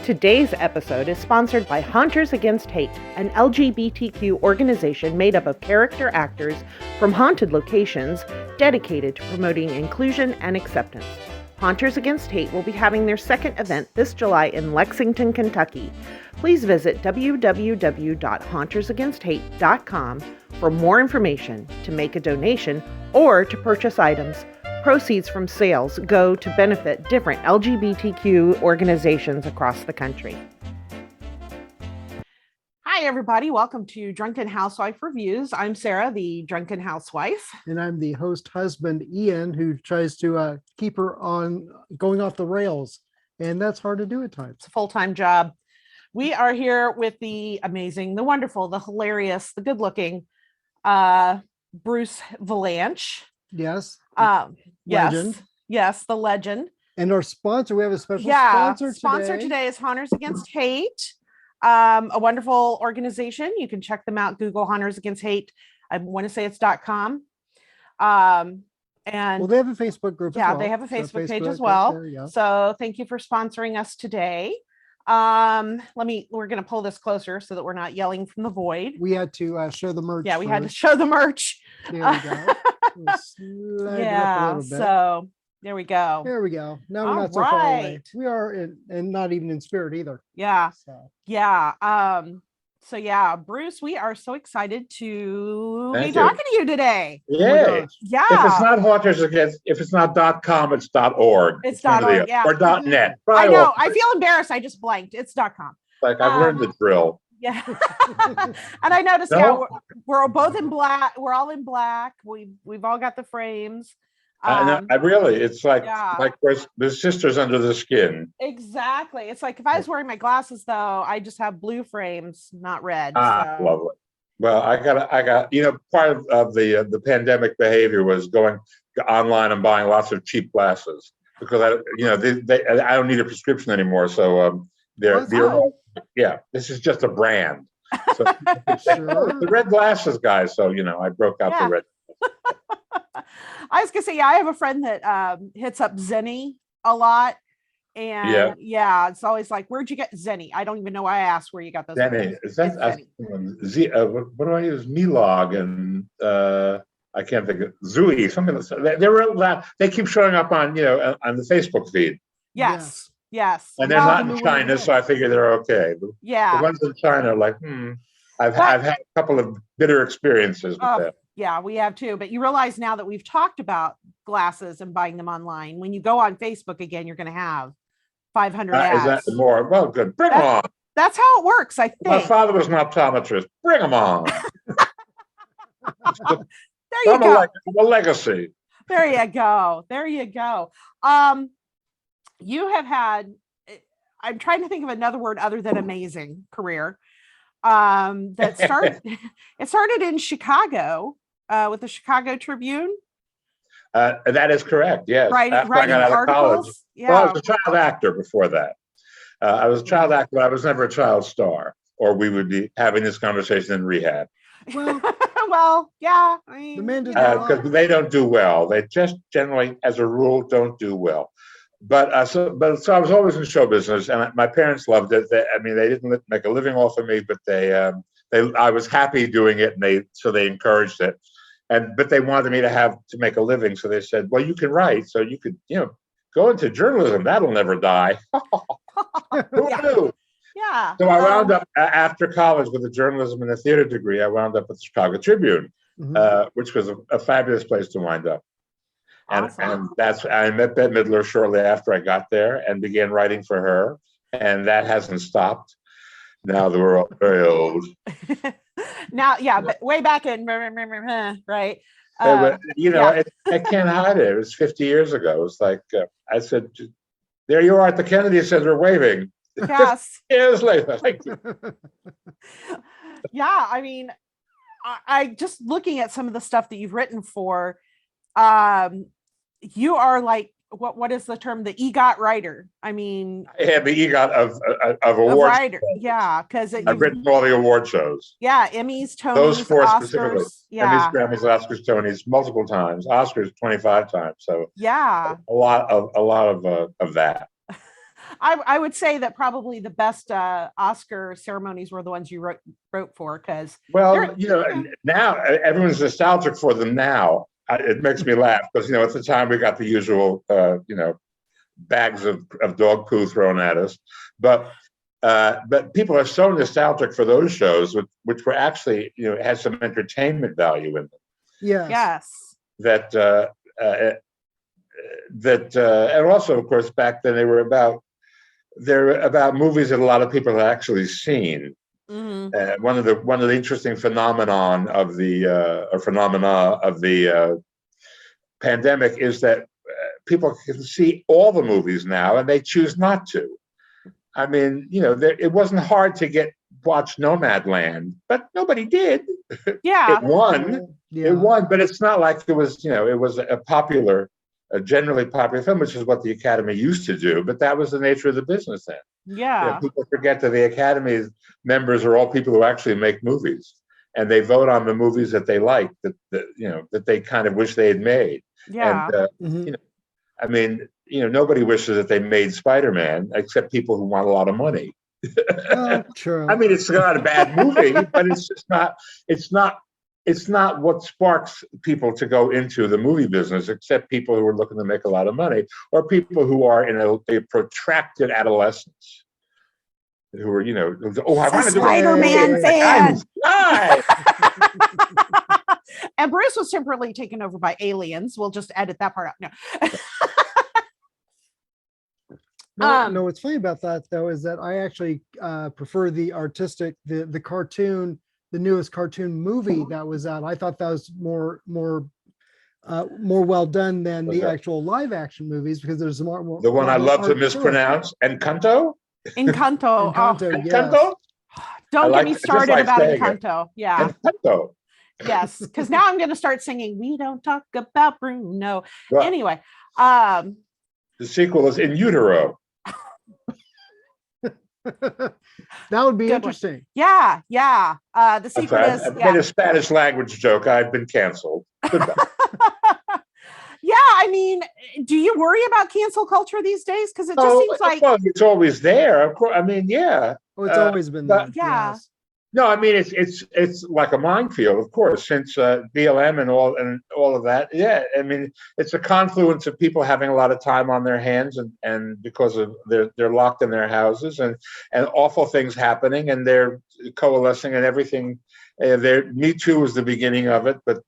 Today's episode is sponsored by Haunters Against Hate, an LGBTQ organization made up of character actors from haunted locations dedicated to promoting inclusion and acceptance. Haunters Against Hate will be having their second event this July in Lexington, Kentucky. Please visit www.hauntersagainst-hate.com for more information, to make a donation, or to purchase items. Proceeds from sales go to benefit different LGBTQ organizations across the country. Hi, everybody. Welcome to Drunken Housewife Reviews. I'm Sarah, the Drunken Housewife. And I'm the host husband, Ian, who tries to keep her on going off the rails. And that's hard to do at times. It's a full-time job. We are here with the amazing, the wonderful, the hilarious, the good-looking Bruce Vilanch. Yes. Legend. Yes, the legend. And our sponsor, we have a special sponsor today. Sponsor today is Haunters Against Hate, a wonderful organization. You can check them out. Google Haunters Against Hate. I want to say it's .com. And well, they have a Facebook group. Yeah, they have a Facebook page as well. There, yeah. So thank you for sponsoring us today. We're going to pull this closer so that we're not yelling from the void. We had to show the merch. Yeah, we had to show the merch. There we go. Yeah, so there we go. There we go. Now we're not so far away. We are and not even in spirit either. Yeah. So yeah, Bruce, we are so excited to be talking to you today. Yeah. Yeah. If it's not Haunters Against, if it's not .com, it's .org. It's .org, yeah. Or .net. I know. I feel embarrassed. I just blanked. It's .com. Like I've learned the drill. Yeah. And I noticed we're both in black. We're all in black. We've all got the frames. It's like the sisters under the skin. Exactly. It's like if I was wearing my glasses though, I just have blue frames, not red. Lovely. Well, I got part of the pandemic behavior was going online and buying lots of cheap glasses because I don't need a prescription anymore. So this is just a brand. So the red glasses guys. So I broke out the red. I was gonna say, I have a friend that hits up Zenny a lot, and it's always like, "Where'd you get Zenny?" I don't even know why I asked where you got those. Zenny is that what do I use? Milog and I can't think of Zooey. Something they keep showing up on on the Facebook feed. Yes. And they're not in China, so I figure they're okay. The ones in China are like, I've had a couple of bitter experiences with that. Yeah, we have too. But you realize now that we've talked about glasses and buying them online, when you go on Facebook again, you're going to have 500 ads. Is that more? Well, good. Bring them on. That's how it works, I think. My father was an optometrist. Bring them on. There you go. A legacy. There you go. You have had, I'm trying to think of another word other than amazing career. It started in Chicago with the Chicago Tribune. That is correct. Yes. Writing I got out of college. Yeah. Well, I was a child actor before that. I was a child actor, but I was never a child star, or we would be having this conversation in rehab. Well, yeah. I mean, because they don't do well. They just generally, as a rule, don't do well. But so I was always in show business, and my parents loved it. They didn't make a living off of me, but I was happy doing it, and they encouraged it. But they wanted me to make a living, so they said, "Well, you can write, so you could go into journalism. That'll never die." Who knew? Yeah. So I wound up after college with a journalism and a theater degree. I wound up at the Chicago Tribune, which was a fabulous place to wind up. Awesome. And I met Bette Midler shortly after I got there and began writing for her, and that hasn't stopped. Now that we're all very old. But way back in, right? I can't hide it. It was 50 years ago. It's like I said, "There you are at the Kennedy Center waving." Yes. Years later. Thank you. Yeah, I mean, I just looking at some of the stuff that you've written for. You are like, what is the term? The EGOT writer. I mean, the EGOT of awards. Writer. Yeah, because I've written all the award shows. Yeah, Emmys, Tonys, those four Oscars, specifically. Yeah. Emmys, Grammys, Oscars, Tonys, multiple times. Oscars 25 times. So yeah, a lot of that. I would say that probably the best Oscar ceremonies were the ones you wrote for, because Well, now everyone's nostalgic for them now. It makes me laugh because, at the time we got the usual, bags of dog poo thrown at us. But people are so nostalgic for those shows, which were actually, had some entertainment value in them. Yes. That and also, of course, back then they're about movies that a lot of people have actually seen. Mm-hmm. One of the interesting phenomena of the pandemic is that people can see all the movies now, and they choose not to. I mean, it wasn't hard to watch Nomadland, but nobody did. Yeah, It won. Yeah. It won, but it's not like it was. It was a generally popular film, which is what the Academy used to do. But that was the nature of the business then. yeah, People forget that the Academy members are all people who actually make movies, and they vote on the movies that they like, that they kind of wish they had made. yeah. And I mean, nobody wishes that they made Spider-Man except people who want a lot of money. Oh, true. I mean, it's not a bad movie, but it's just not. It's not what sparks people to go into the movie business, except people who are looking to make a lot of money, or people who are in a protracted adolescence, who are, I want to do Spider-Man fan. Hi. And Bruce was temporarily taken over by aliens. We'll just edit that part out. No. No, what's funny about that though is that I actually prefer the artistic, the cartoon, the newest cartoon movie that was out. I thought that was more well done than the actual live action movies, because there's more. The one I love to mispronounce, Encanto. Encanto. Encanto, yes. Encanto. Don't get me started about Encanto. Yeah. Encanto. Yes, because now I'm going to start singing "We Don't Talk About Bruno." Well, anyway, the sequel is In Utero. That would be interesting. Yeah. The sequel is. I made a Spanish language joke. I've been canceled. Yeah, I mean, do you worry about cancel culture these days? Because it just seems like it's always there. Of course, I mean, yeah. Oh, it's always been there. Yeah. Yes. No, I mean it's like a minefield, of course, since BLM and all of that. Yeah, I mean it's a confluence of people having a lot of time on their hands, and because of they're locked in their houses, and awful things happening, and they're coalescing and everything. Me Too was the beginning of it, but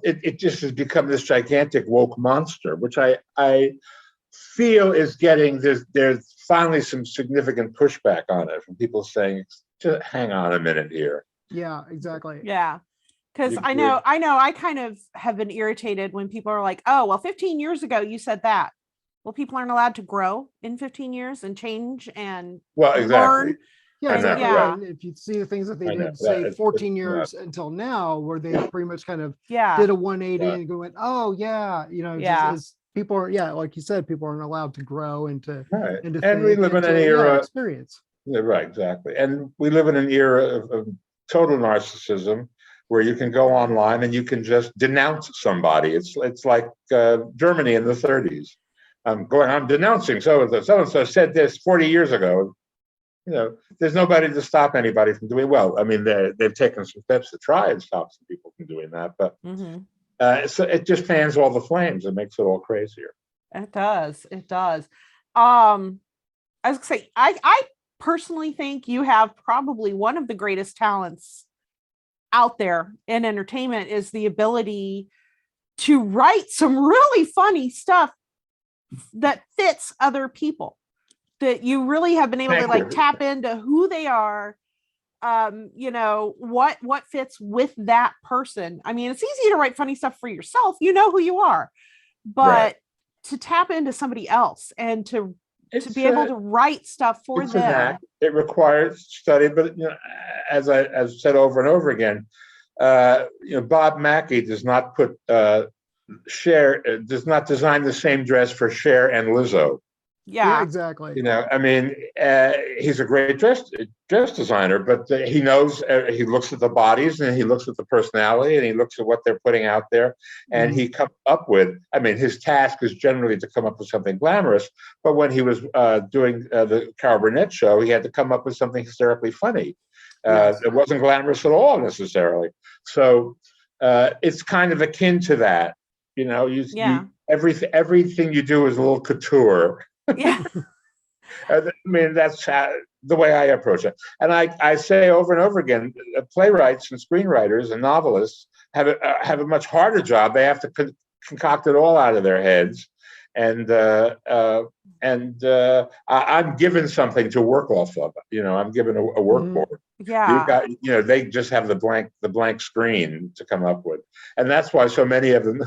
it just has become this gigantic woke monster, which I feel is getting there's finally some significant pushback on it from people saying, just hang on a minute here. Yeah, exactly. Yeah. Because I know I kind of have been irritated when people are like, oh, well, 15 years ago you said that. Well, people aren't allowed to grow in 15 years and change and learn. Yeah. If you see the things that they did, say 14 years until now, where they pretty much kind of did a 180 and going, oh yeah, just people are, like you said, people aren't allowed to grow into and we live in an era experience. Yeah, right, exactly. And we live in an era of total narcissism, where you can go online and you can just denounce somebody. It's like Germany in the 30s. I'm denouncing so-and-so said this 40 years ago. There's nobody to stop anybody from doing well. I mean, they've taken some steps to try and stop some people from doing that, but so it just fans all the flames. It makes it all crazier. It does. I was gonna say, I personally think you have probably one of the greatest talents out there in entertainment, is the ability to write some really funny stuff that fits other people, that you really have been able to tap into who they are, what fits with that person. I mean, it's easy to write funny stuff for yourself, who you are, but to tap into somebody else and to be able to write stuff for them. It requires study, but as I've said over and over again, Bob Mackie does not put does not design the same dress for Cher and Lizzo. Yeah. exactly. You know, I mean, he's a great dress designer, but he knows. He looks at the bodies, and he looks at the personality, and he looks at what they're putting out there, and he comes up with. I mean, his task is generally to come up with something glamorous. But when he was doing the Carol Burnett show, he had to come up with something hysterically funny. It wasn't glamorous at all necessarily. So it's kind of akin to that. You know, everything you do is a little couture. Yeah. I mean, that's the way I approach it. And I say over and over again, playwrights and screenwriters and novelists have a much harder job. They have to concoct it all out of their heads. And I'm given something to work off of. You know, I'm given a workboard. Yeah. They just have the blank screen to come up with, and that's why so many of them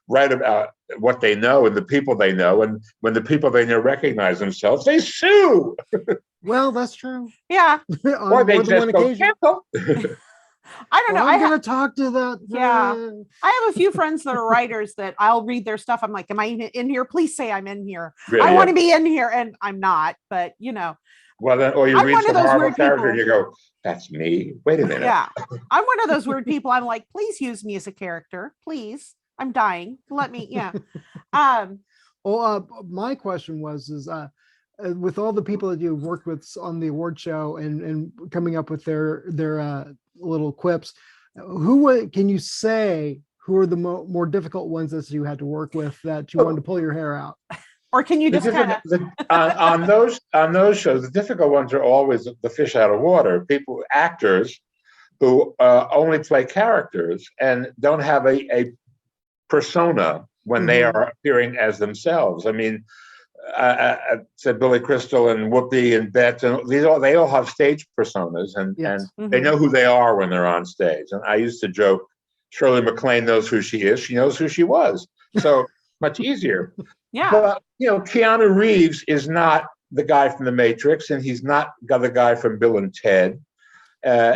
write about what they know and the people they know, and when the people they know recognize themselves, they sue. Well, that's true. Yeah. Or they just go cancel. I don't know. I'm going to talk to that. Yeah. I have a few friends that are writers that I'll read their stuff. I'm like, am I in here? Please say I'm in here. Really, I want to be in here, and I'm not, but you know. Well, then, or you I'm read one of some those horrible weird character people. and you go, that's me. Wait a minute. Yeah. I'm one of those weird people. I'm like, please use me as a character. Please. I'm dying. Let me, yeah. My question was, with all the people that you've worked with on the award show and coming up with their little quips, can you say who are the more difficult ones that you had to work with that you wanted to pull your hair out? Or can you just kind of on those shows, the difficult ones are always the fish out of water. Actors who only play characters and don't have a persona when they are appearing as themselves. I mean, I said Billy Crystal and Whoopi and Bette, and they all have stage personas, and they know who they are when they're on stage. And I used to joke, Shirley MacLaine knows who she is. She knows who she was. So much easier. Yeah. But, Keanu Reeves is not the guy from The Matrix, and he's not the guy from Bill and Ted.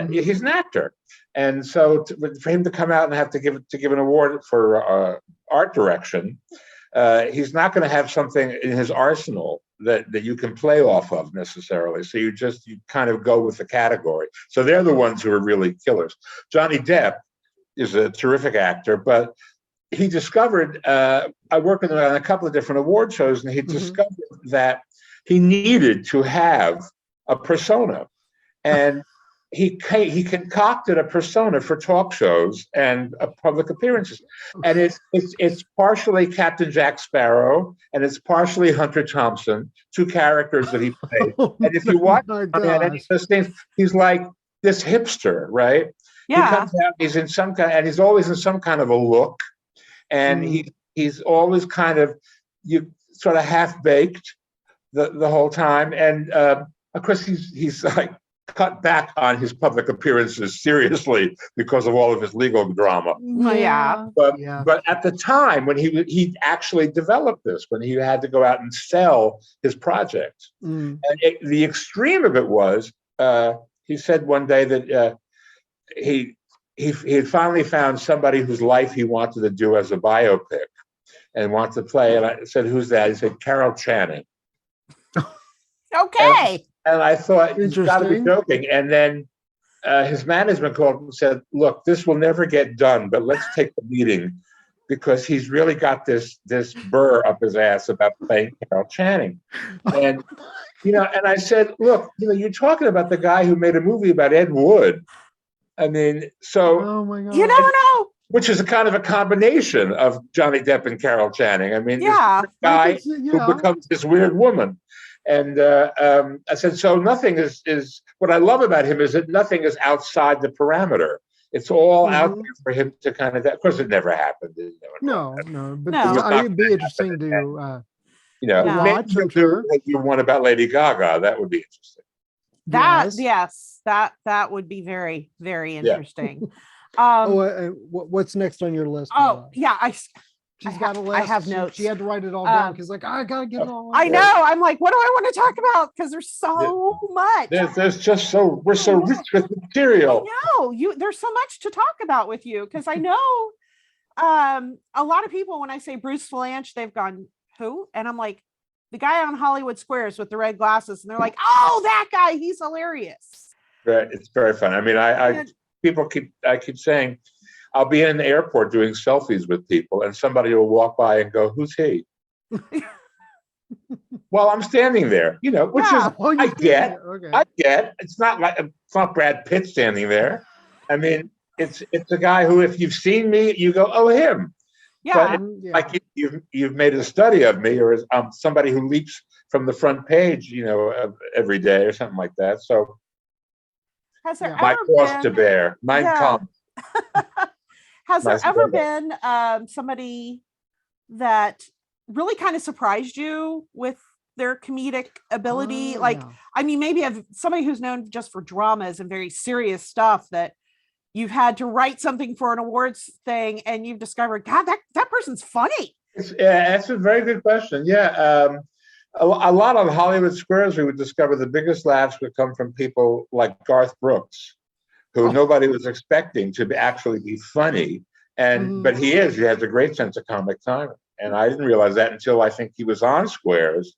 He's an actor. And so for him to come out and have to give an award for art direction, he's not going to have something in his arsenal that you can play off of necessarily. So you kind of go with the category. So they're the ones who are really killers. Johnny Depp is a terrific actor, but he discovered, I worked with him on a couple of different award shows, and he discovered that he needed to have a persona. And he concocted a persona for talk shows and public appearances. And it's partially Captain Jack Sparrow, and it's partially Hunter Thompson, two characters that he played. And if you watch any of those things, he's like this hipster, right? Yeah. He comes out, he's in some kind, and he's always in some kind of a look. And he's always kind of sort of half-baked the whole time. And of course, he's like cut back on his public appearances seriously because of all of his legal drama. Yeah. But at the time when he actually developed this, when he had to go out and sell his project, and the extreme of it was, he said one day that he had finally found somebody whose life he wanted to do as a biopic and wanted to play. And I said, "Who's that?" He said, "Carol Channing." Okay. And I thought, you've got to be joking. And then his management called and said, "Look, this will never get done, but let's take the meeting because he's really got this burr up his ass about playing Carol Channing." And and I said, "Look, you're talking about the guy who made a movie about Ed Wood. I mean, so oh my God. You never know." Which is a kind of a combination of Johnny Depp and Carol Channing. I mean, this guy who becomes this weird woman. And I said, so nothing is what I love about him is that nothing is outside the parameter. It's all out there for him to kind of. Of course, it never happened. No, but it'd be interesting to watch. I'm sure you one about Lady Gaga. That would be interesting. That would be very, very interesting. What's next on your list? She's got a list. I have notes. She had to write it all down because, I gotta get it all. I know. I'm like, what do I want to talk about? Because there's so much. There's just we're so rich with material. There's so much to talk about with you because I know a lot of people when I say Bruce Vilanch, they've gone who, and I'm like, the guy on Hollywood Squares with the red glasses, and they're like, oh, that guy, he's hilarious. Right. It's very fun. I mean, I keep saying, I'll be in the airport doing selfies with people, and somebody will walk by and go, "Who's he?" While I'm standing there, which is I get. Okay. I get. It's not Brad Pitt standing there. I mean, it's a guy who, if you've seen me, you go, "Oh, him." Yeah. But like you've made a study of me, or somebody who leaps from the front page, every day or something like that. So has there my ever cross been, to bear, mine comes. Has there ever been somebody that really kind of surprised you with their comedic ability? I mean, maybe somebody who's known just for dramas and very serious stuff that you've had to write something for an awards thing and you've discovered, God, that person's funny. That's a very good question. Yeah. A lot of Hollywood Squares, we would discover the biggest laughs would come from people like Garth Brooks, who nobody was expecting to actually be funny. But he has a great sense of comic timing. And I didn't realize that until I think he was on Squares.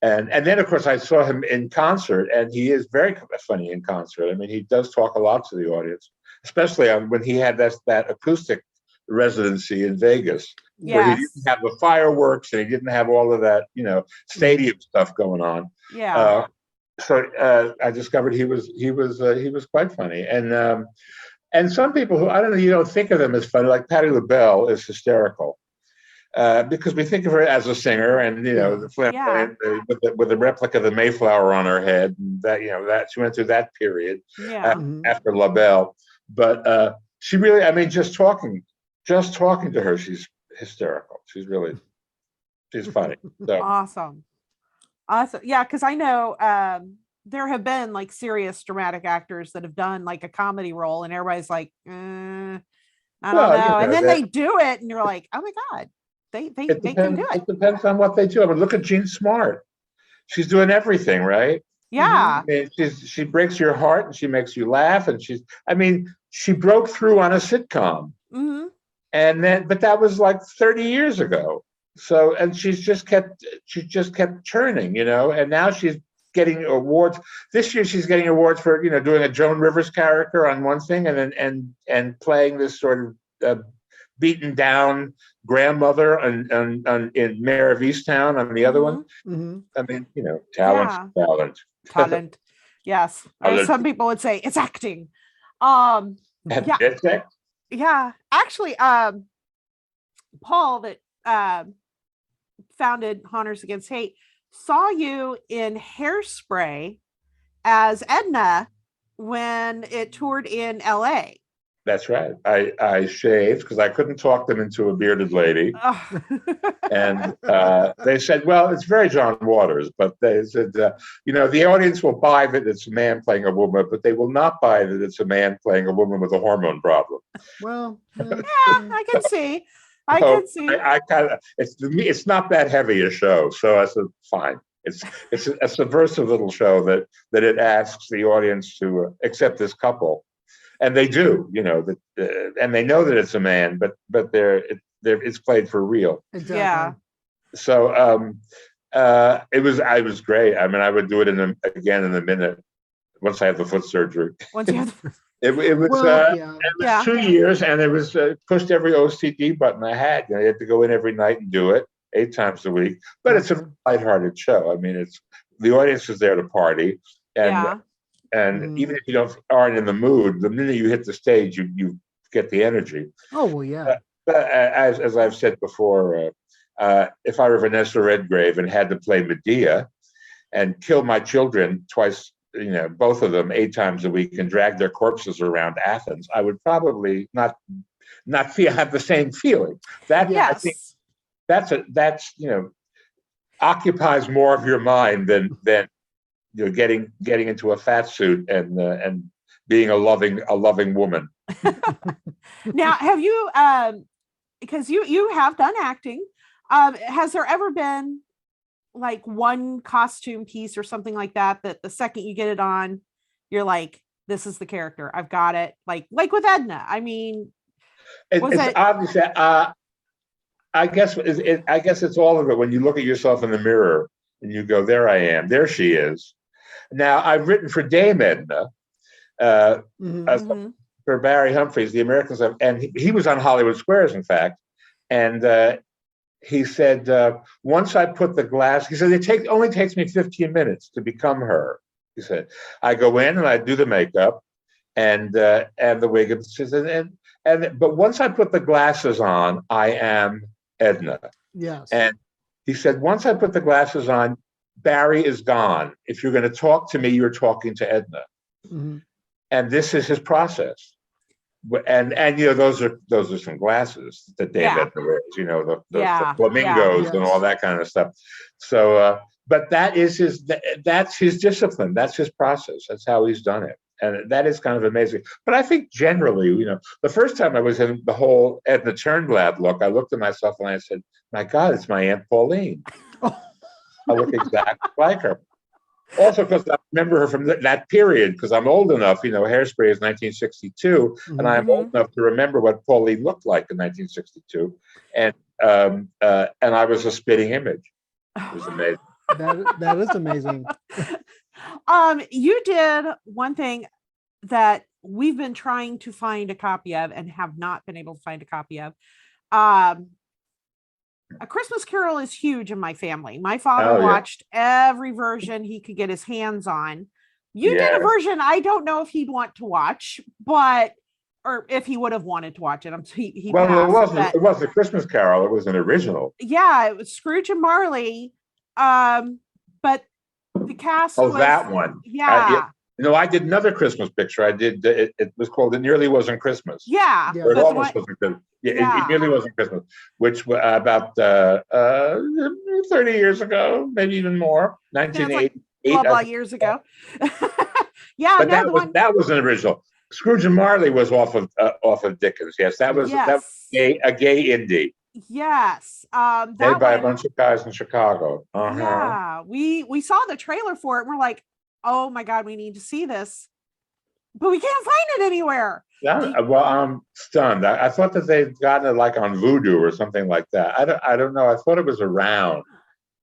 And then, of course, I saw him in concert, and he is very funny in concert. I mean, he does talk a lot to the audience, especially when he had that acoustic residency in Vegas, where he didn't have the fireworks and he didn't have all of that, stadium stuff going on. Yeah. So I discovered he was quite funny, and some people who I don't know, you don't think of them as funny, like Patti LaBelle is hysterical. Because we think of her as a singer, and the flamboyant, with the replica of the Mayflower on her head, and that she went through that period after LaBelle. But she really, I mean, just talking to her, she's hysterical. She's funny. So. Awesome. Yeah, because I know there have been like serious dramatic actors that have done like a comedy role, and everybody's like, I don't know, and then they do it, and you're like, oh my God. They can do it. It depends on what they do. I mean, look at Jean Smart. She's doing everything, right? Yeah. I mean, she breaks your heart and she makes you laugh. And she broke through on a sitcom. But that was like 30 years ago. So, and she just kept churning, and now she's getting awards. This year she's getting awards for, doing a Joan Rivers character on one thing, and playing this sort of beaten down grandmother in Mayor of Easttown on the other one. I mean, talent. Yes. As some people would say, it's acting. Yeah. Actually, Paul that founded Haunters Against Hate saw you in Hairspray as Edna when it toured in LA. That's right. I shaved because I couldn't talk them into a bearded lady. And they said, well, it's very John Waters, but they said, the audience will buy that it's a man playing a woman, but they will not buy that it's a man playing a woman with a hormone problem. Well, I can see. I can see. I kind of, it's not that heavy a show. So I said, fine. It's a subversive little show that it asks the audience to accept this couple. And they do, and they know that it's a man, but it's played for real. Exactly. Yeah. So I was great. I mean, I would do it again in a minute once I have the foot surgery. Once you have it was 2 years, and it was pushed every OCD button I had. I had to go in every night and do it 8 times a week. But it's a lighthearted show. I mean, the audience is there to party, and even if you aren't in the mood, the minute you hit the stage, you get the energy. Oh, well, yeah. But as I've said before, if I were Vanessa Redgrave and had to play Medea and kill my children twice, both of them 8 times a week, and drag their corpses around Athens, I would probably not have the same feeling. I think that's occupies more of your mind than getting into a fat suit and being a loving woman. Now, have you because you have done acting, has there ever been like one costume piece or something like that the second you get it on, you're like, this is the character, I've got it, like with Edna? I mean, it's obviously I guess it's all of it when you look at yourself in the mirror and you go, there I am, there she is. Now I've written for Dame Edna, for Barry Humphries, the Americans, and he was on Hollywood Squares, in fact, and he said, once I put the glass, he said, only takes me 15 minutes to become her. He said, I go in and I do the makeup and the wig, but once I put the glasses on, I am Edna. Yes. And he said, once I put the glasses on, Barry is gone. If you're going to talk to me, you're talking to Edna. Mm-hmm. And this is his process. And those are some glasses that Dame Edna wears, the flamingos and all that kind of stuff. So, but that's his discipline. That's his process. That's how he's done it. And that is kind of amazing. But I think generally, the first time I was in the whole Edna Turnblad look, I looked at myself and I said, my God, it's my Aunt Pauline. I look exactly like her. Also, because I remember her from that period, because I'm old enough, Hairspray is 1962, and I'm old enough to remember what Pauline looked like in 1962. And I was a spitting image. It was amazing. That is amazing. You did one thing that we've been trying to find a copy of and have not been able to find a copy of. A Christmas Carol is huge in my family. My father watched every version he could get his hands on. You did a version I don't know if he'd want to watch, or if he would have wanted to watch it. It wasn't a Christmas Carol. It was an original. Yeah, it was Scrooge and Marley. But the cast was that one. Yeah. I did another Christmas picture. I did. It was called "It Nearly Wasn't Christmas." Yeah, it almost wasn't Christmas. It nearly wasn't Christmas, which was about 30 years ago, maybe even more. 1988 years ago. But that was an original. Scrooge and Marley was off of Dickens. Yes, that was a gay indie. Yes, made by a bunch of guys in Chicago. Yeah, we saw the trailer for it. And we're like, oh my God, we need to see this, but we can't find it anywhere. Yeah, well, I'm stunned. I thought that they'd gotten it like on Vudu or something like that. I don't know. I thought it was around,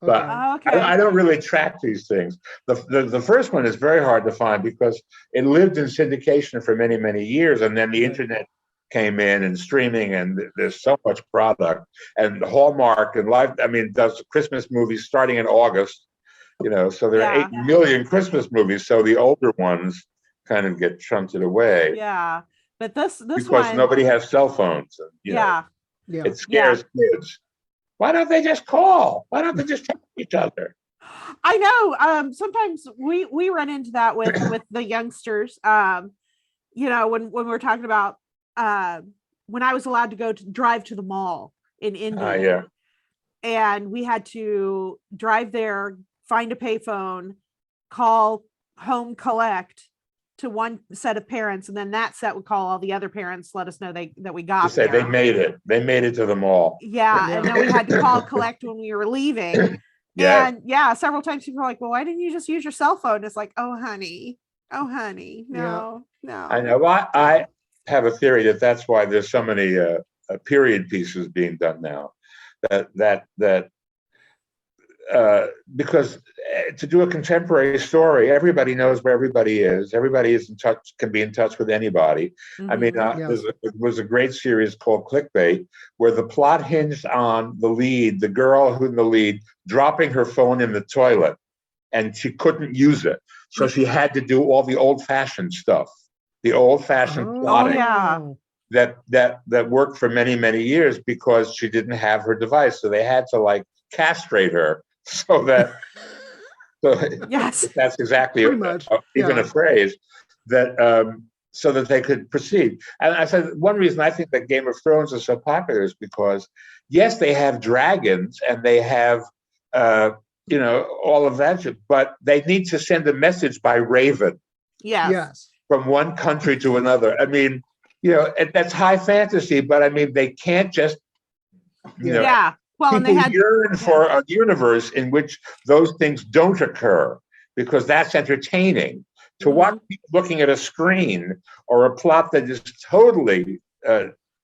but I don't really track these things. The first one is very hard to find because it lived in syndication for many, many years, and then the internet came in and streaming, and there's so much product. And Hallmark and does Christmas movies starting in August. So there are 8 million Christmas movies. So the older ones kind of get shunted away. Yeah, but this because one, nobody has cell phones. It scares kids. Why don't they just call? Why don't they just text each other? I know. Sometimes we run into that with the youngsters. When we're talking about when I was allowed to drive to the mall in India, and we had to drive there, find a payphone, call home collect to one set of parents, and then that set would call all the other parents, let us know that we got there. They made it. They made it to the mall. Yeah, and then we had to call collect when we were leaving. And several times people were like, well, why didn't you just use your cell phone? It's like, oh honey, no. I know. I have a theory that's why there's so many period pieces being done now. Because to do a contemporary story, everybody knows where everybody is. Everybody is in touch, can be in touch with anybody. There was a great series called Clickbait, where the plot hinged on the girl who in the lead, dropping her phone in the toilet, and she couldn't use it. So she had to do all the old-fashioned stuff, the old-fashioned plotting. That worked for many, many years because she didn't have her device. So they had to castrate her yes, that's exactly even a phrase that so that they could proceed. And I said one reason I think that Game of Thrones is so popular is because yes, they have dragons and they have all of that, but they need to send a message by raven. Yes. From one country to another. That's high fantasy, but they can't just Well, and they yearn for a universe in which those things don't occur because that's entertaining. To watch people looking at a screen or a plot that is totally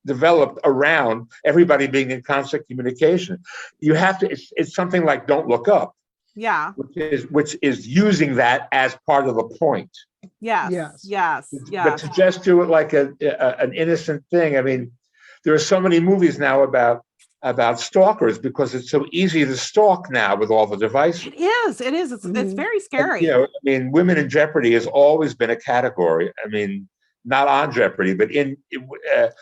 developed around everybody being in constant communication. You have to. It's something like Don't Look Up, Yeah. which is using that as part of the point. Yes. Yes. Yes. But Yes. to just do it like an innocent thing. I mean, there are so many movies now about stalkers because it's so easy to stalk now with all the devices. It is. It is. It's very scary. You know, I mean, Women in Jeopardy has always been a category. I mean, not on Jeopardy, but in the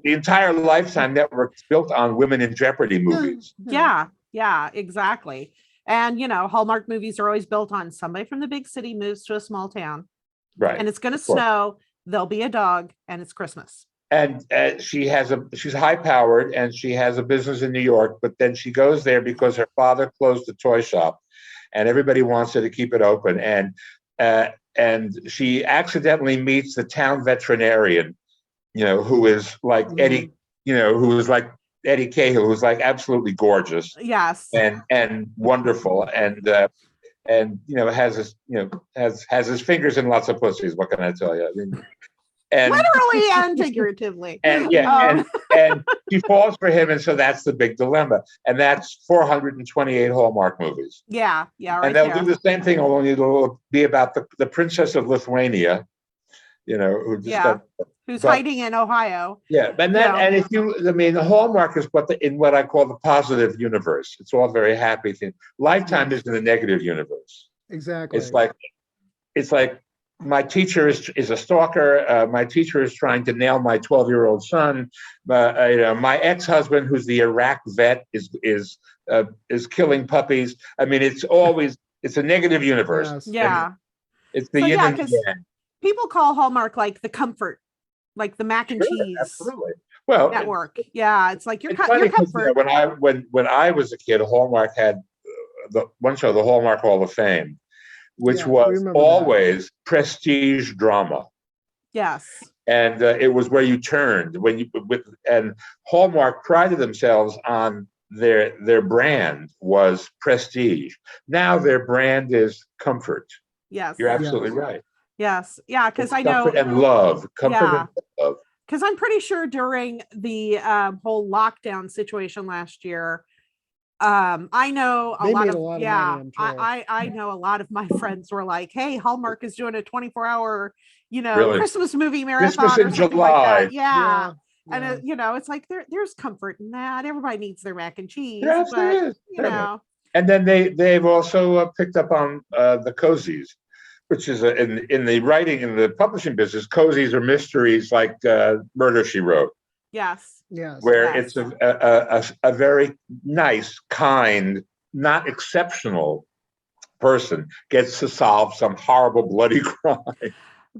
entire Lifetime network is built on Women in Jeopardy movies. Yeah. Yeah. Exactly. And Hallmark movies are always built on somebody from the big city moves to a small town, Right. and it's going to snow. There'll be a dog, and it's Christmas. And she's high powered, and she has a business in New York. But then she goes there because her father closed the toy shop, and everybody wants her to keep it open. And she accidentally meets the town veterinarian, who is like Eddie, who is like Eddie Cahill, who's like absolutely gorgeous. Yes. And wonderful, and has his fingers in lots of pussies. What can I tell you? I mean, and literally and figuratively. And and she falls for him, and so that's the big dilemma. And that's 428 Hallmark movies. Yeah, right. And they'll do the same thing, only it'll be about the princess of Lithuania, who's hiding in Ohio. Yeah, and the Hallmark is what I call the positive universe. It's all very happy thing. Lifetime is in the negative universe. Exactly. It's like my teacher is a stalker. My teacher is trying to nail my 12-year-old son. My ex-husband, who's the Iraq vet, is killing puppies. I mean, it's a negative universe. Yes. Yeah. It's the yin and the yang. People call Hallmark like the comfort, like the mac and cheese. Absolutely. Well, network. Yeah, it's like your funny comfort. When I was a kid, Hallmark had one show, the Hallmark Hall of Fame, which was always prestige drama. Yes. And it was where you turned and Hallmark prided themselves on their brand was prestige. Now their brand is comfort. Yes. You're absolutely right. Yes. Yeah. Because I know. Comfort and love. Comfort and love. Because I'm pretty sure during the whole lockdown situation last year, I know a lot of money, I know a lot of my friends were like, hey, Hallmark is doing a 24-hour, really? Christmas movie marathon. Christmas in July. Like yeah. And it's like there's comfort in that. Everybody needs their mac and cheese. Yes, but, And then they've also picked up on the cozies, which is in the writing, in the publishing business, cozies are mysteries like Murder, She Wrote. Yes. Yes. Where it's a very nice, kind, not exceptional person gets to solve some horrible, bloody crime.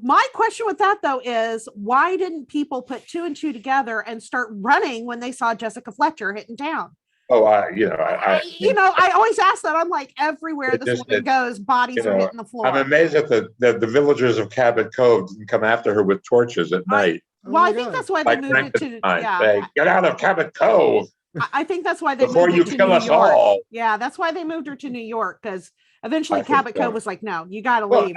My question with that, though, is why didn't people put two and two together and start running when they saw Jessica Fletcher hitting town? Oh, I always ask that. I'm like, everywhere this woman goes, bodies are hitting the floor. I'm amazed that the villagers of Cabot Cove didn't come after her with torches at night. Well, I think that's why they moved it to say, get out of Cabot Cove. I think that's why they before moved you it to kill New us York. all. Yeah, that's why they moved her to New York, because eventually Cabot Cove was like, no, you got to leave.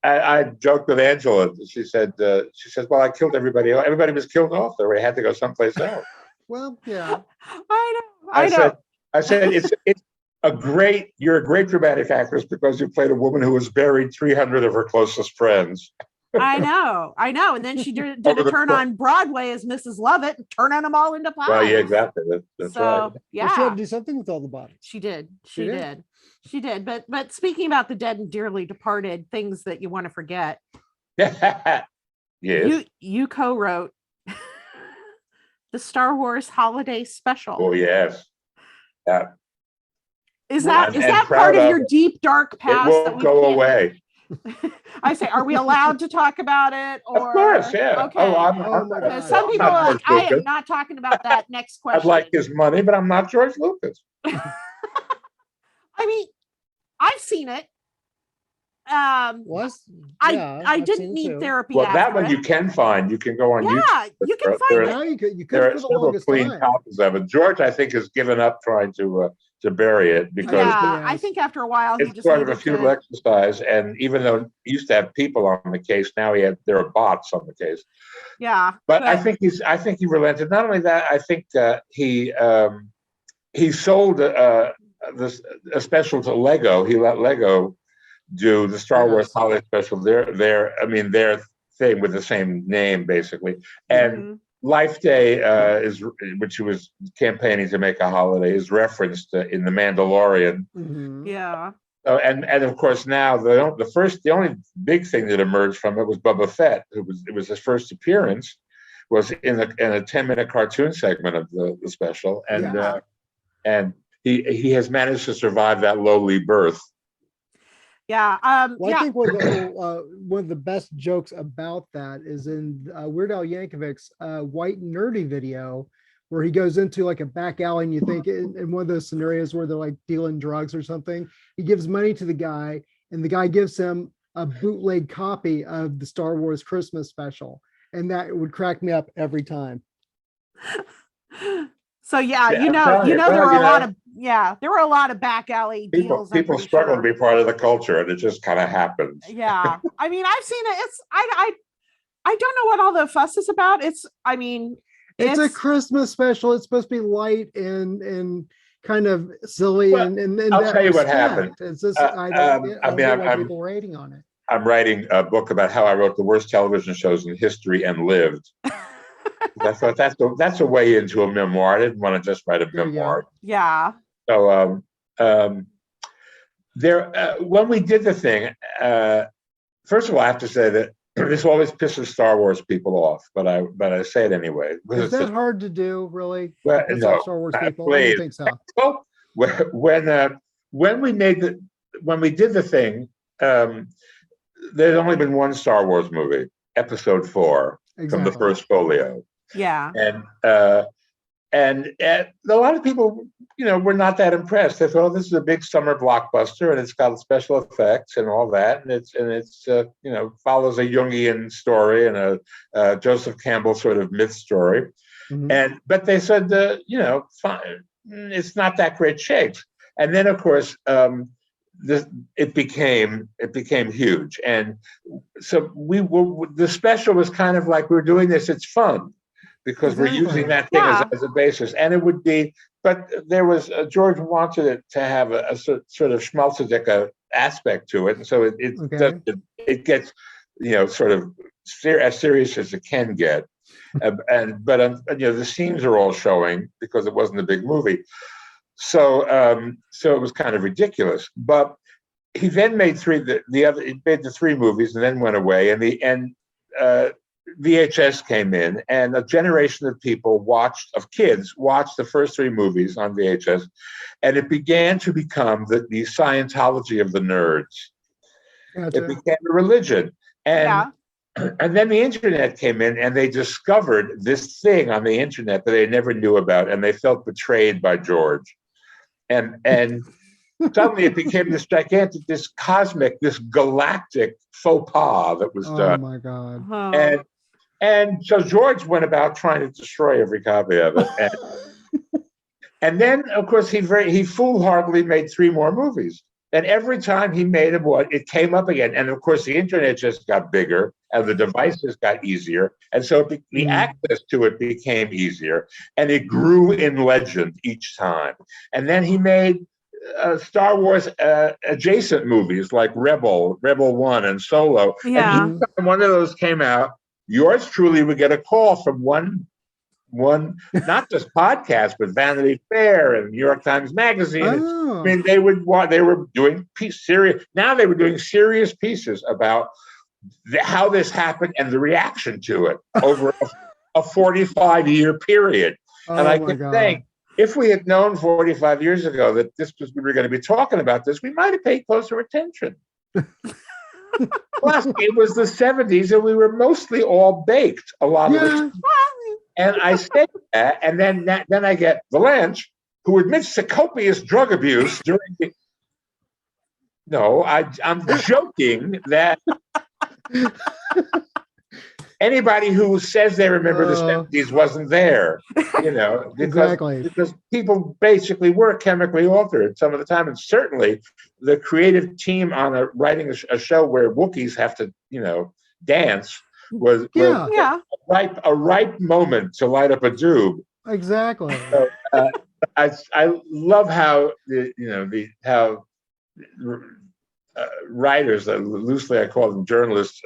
I joked with Angela. She said, well, I killed everybody. Everybody was killed off there. We had to go someplace else. Well, yeah. I know. I said it's you're a great dramatic actress because you played a woman who was buried 300 of her closest friends. I know. And then she did a turn on Broadway as Mrs. Lovett and turning them all into pies. Well, yeah, exactly. That's right. Yeah. Well, she had to do something with all the bodies. She did. But speaking about the dead and dearly departed, things that you want to forget. Yes. You co-wrote the Star Wars Holiday Special. Oh, yes. Is that part of your deep, dark past? It won't go away. I say, are we allowed to talk about it? Or, of course, yeah. Okay. Some people are like, I am not talking about that. Next question. I'd like his money, but I'm not George Lucas. I mean, I've seen it. I didn't need therapy. Well, that one you can find. You can go on YouTube. Yeah, you can find it. Now you could there for are the several longest clean time. copies of it. George, I think, has given up trying to to bury it because yeah, I think after a while he it's just sort of a needed futile to. exercise. And even though he used to have people on the case, now there are bots on the case. Yeah, But I think he relented. Not only that, I think he sold a special to Lego. He let Lego do the Star Wars holiday special. Their thing with the same name basically. And Life Day which he was campaigning to make a holiday, is referenced in The Mandalorian. Yeah. And of course now the only big thing that emerged from it was Boba Fett. It was his first appearance, was in a 10-minute cartoon segment of the special, and he has managed to survive that lowly birth. Yeah. Well, I think one of the best jokes about that is in Weird Al Yankovic's White Nerdy video, where he goes into like a back alley, and you think in one of those scenarios where they're like dealing drugs or something, he gives money to the guy, and the guy gives him a bootleg copy of the Star Wars Christmas special, and that would crack me up every time. So there were a lot of back alley deals. People struggle to be part of the culture, and it just kind of happens. Yeah, I mean, I've seen it. I don't know what all the fuss is about. It's a Christmas special. It's supposed to be light and kind of silly. Well, and I'll tell you what happened. It's just I don't get why people rating on it. I'm writing a book about how I wrote the worst television shows in history and lived. I thought that's a way into a memoir. I didn't want to just write a memoir. Yeah. So when we did the thing, first of all, I have to say that this always pisses Star Wars people off, but I say it anyway. Is that hard to do, really? Well, no, Star Wars people. I don't think so. Well, when we did the thing, there's only been one Star Wars movie, Episode 4, from the first folio. Yeah. And a lot of people, were not that impressed. They thought, this is a big summer blockbuster, and it's got special effects and all that, and it's follows a Jungian story and a Joseph Campbell sort of myth story. But they said, fine, it's not that great shakes. And then, of course, it became huge, and so the special was kind of like, we're doing this, it's fun, because we're using that thing as a basis. And it would be, but there was George wanted it to have a sort of schmaltzy aspect to it, and so it gets sort of as serious as it can get. But the scenes are all showing because it wasn't a big movie. So it was kind of ridiculous. But he then made the three movies and then went away. And VHS came in, and a generation of kids watched the first three movies on VHS, and it began to become the Scientology of the nerds. Gotcha. It became a religion. And then the internet came in, and they discovered this thing on the internet that they never knew about, and they felt betrayed by George. And suddenly it became this gigantic, this cosmic, this galactic faux pas that was done. Oh my God. And so George went about trying to destroy every copy of it. And then, of course, he foolhardily made three more movies. And every time he made them, it came up again. And of course, the internet just got bigger, and the devices got easier. And so the access to it became easier, and it grew in legend each time. And then he made Star Wars adjacent movies like Rebel 1 and Solo. Yeah. And each time one of those came out, yours truly would get a call from one not just podcast, but Vanity Fair and New York Times Magazine. I mean, they were doing serious pieces about how this happened and the reaction to it over a 45-year period. And I kept saying, if we had known 45 years ago that we were going to be talking about this, we might have paid closer attention. Plus, it was the 70s, and we were mostly all baked. A lot of it. And I said that, and then I get Vilanch, who admits to copious drug abuse during the. No, I'm joking that. anybody who says they remember the 70s wasn't there, because people basically were chemically altered some of the time. And certainly the creative team on writing a show where Wookiees have to, dance was a ripe moment to light up a tube. Exactly. So, I love how how writers, loosely I call them journalists,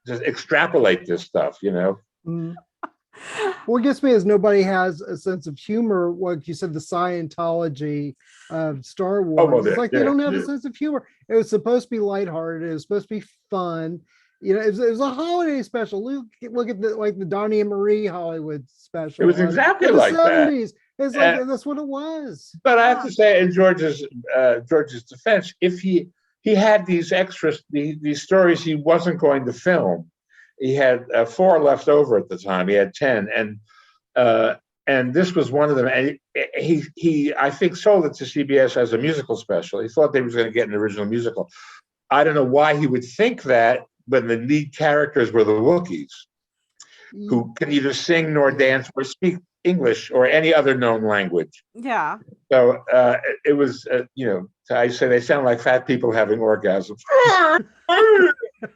just extrapolate this stuff. Mm. What gets me is nobody has a sense of humor. Like you said, the Scientology of Star Wars. It's like they don't have a sense of humor. It was supposed to be lighthearted. It was supposed to be fun. It was a holiday special. Look at the Donnie and Marie Hollywood special. It was exactly like 70s. That. It's like that's what it was. But I have to say, in George's defense, if he had these extras, these stories he wasn't going to film. He had 4 left over at the time. He had 10, and this was one of them. And he I think sold it to CBS as a musical special. He thought they was going to get an original musical. I don't know why he would think that when the lead characters were the Wookiees, who can neither sing nor dance or speak English or any other known language. Yeah. So it was, I say they sound like fat people having orgasms.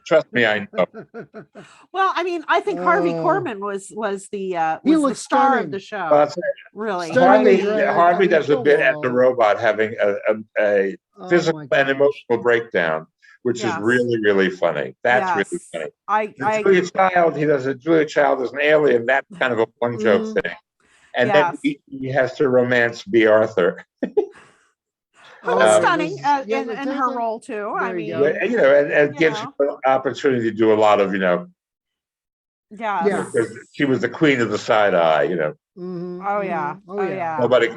Trust me, I know. Well, I mean, I think Harvey Korman was the star of the show. Really, Harvey does a bit at the robot, having a physical and emotional breakdown, which is really, really funny. That's really funny. Julia Child, he does Julia Child as an alien. That's kind of a one joke thing, and then he has to romance B. Arthur. Who was stunning in her role too. I mean, and gives her an opportunity to do a lot of, because she was the queen of the side eye, Mm-hmm. Oh yeah.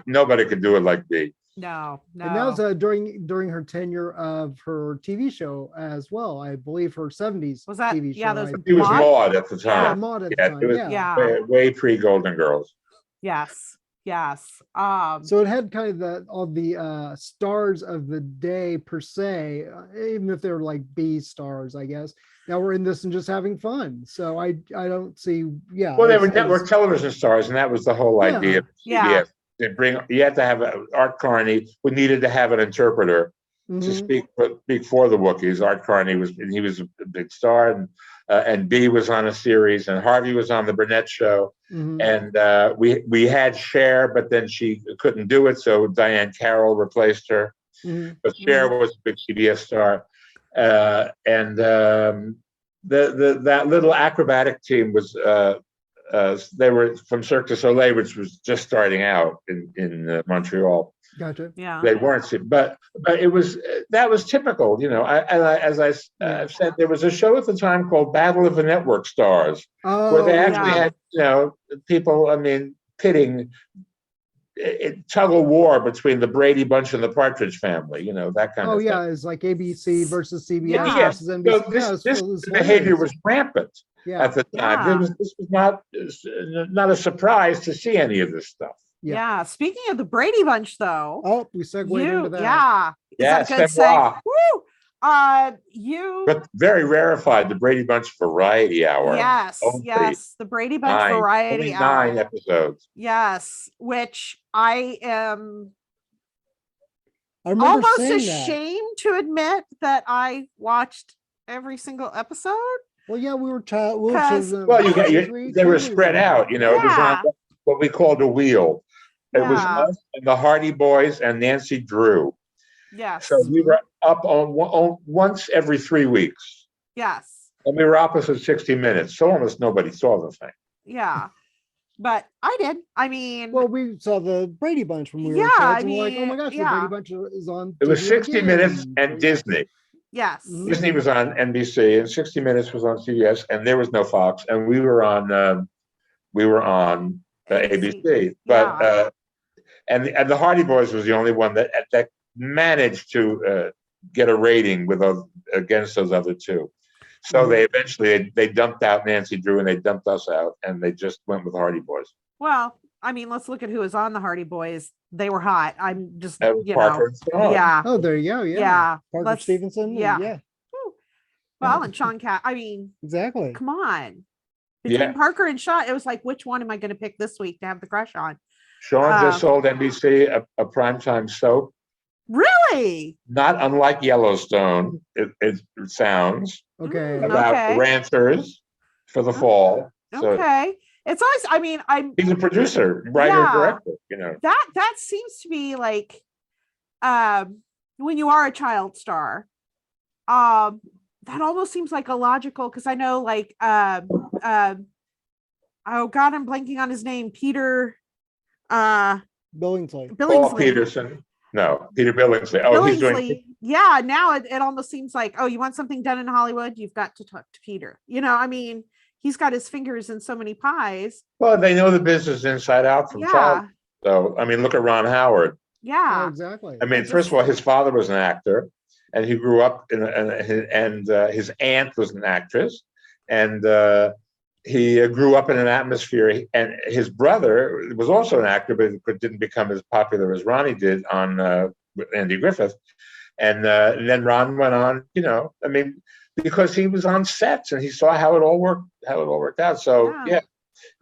Nobody could do it like B. No. And that was during her tenure of her TV show as well. I believe her 70s was that TV show. She was Maude at the time. Yeah, Maude at the time. It was way pre Golden Girls. Yes. So it had kind of all the stars of the day per se, even if they're like B stars, I guess. Now we're in this and just having fun. So I don't see. Well, they were network television stars, and that was the whole idea of CBS. You had to have Art Carney. We needed to have an interpreter to speak for the Wookiees. Art Carney was a big star, and B was on a series, and Harvey was on the Burnett Show, and we had Cher, but then she couldn't do it, so Diane Carroll replaced her. But Cher was a big CBS star, and that little acrobatic team was. They were from Cirque du Soleil, which was just starting out in Montreal. Gotcha. Yeah. They weren't, but that was typical. As I said, there was a show at the time called Battle of the Network Stars, where they actually had people. I mean, pitting tug of war between the Brady Bunch and the Partridge Family. That kind of thing. It's like ABC versus CBS versus NBC. So this behavior was rampant. At the time, this was not a surprise to see any of this stuff. Yeah. Speaking of the Brady Bunch, though, we segued into that. Woo! But very rarefied, the Brady Bunch Variety Hour. Yes, the Brady Bunch Variety Hour. 9 episodes. Yes, which I am almost ashamed to admit that I watched every single episode. Well, we were they were spread out. It was on what we called a wheel. It was us and the Hardy Boys and Nancy Drew. Yes. So we were up on once every 3 weeks. Yes. And we were opposite 60 Minutes, so almost nobody saw the thing. Yeah. But I did. I mean, we saw the Brady Bunch when we were kids. And we're like, oh my gosh, the Brady Bunch is on. It was 60 Minutes and Disney. Yes. Disney was on NBC and 60 Minutes was on CBS, and there was no Fox, and we were on ABC. But and the Hardy Boys was the only one that managed to get a rating against those other two. So they eventually they dumped out Nancy Drew and they dumped us out, and they just went with Hardy Boys. Well, I mean, let's look at who was on the Hardy Boys. They were hot. I'm just, Parker and Stone. Yeah. Oh, there you go. Yeah. Parker Stevenson. Yeah. Well, and Sean Cat. I mean, exactly. Come on. Between Parker and Shaw, it was like, which one am I going to pick this week to have the crush on? Sean just sold NBC a primetime soap. Really? Not unlike Yellowstone, it sounds. Okay. About ranchers for the fall. So okay. It's always, I mean, he's a producer, writer, director, you know. That seems to be like when you are a child star, that almost seems like a logical, because I know like oh God, I'm blanking on his name. Peter Billingsley. Paul Peterson. No, Peter Billingsley. Oh, Billingsley. he's doing. Yeah, now it almost seems like, oh, you want something done in Hollywood, you've got to talk to Peter. You know, I mean, he's got his fingers in so many pies. Well, they know the business inside out from childhood. So, I mean, look at Ron Howard. Yeah, exactly. I mean, first of all, his father was an actor, and he grew up and his aunt was an actress, and he grew up in an atmosphere. And his brother was also an actor, but didn't become as popular as Ronnie did on Andy Griffith. And then Ron went on, you know, I mean, because he was on sets and he saw how it all worked out. So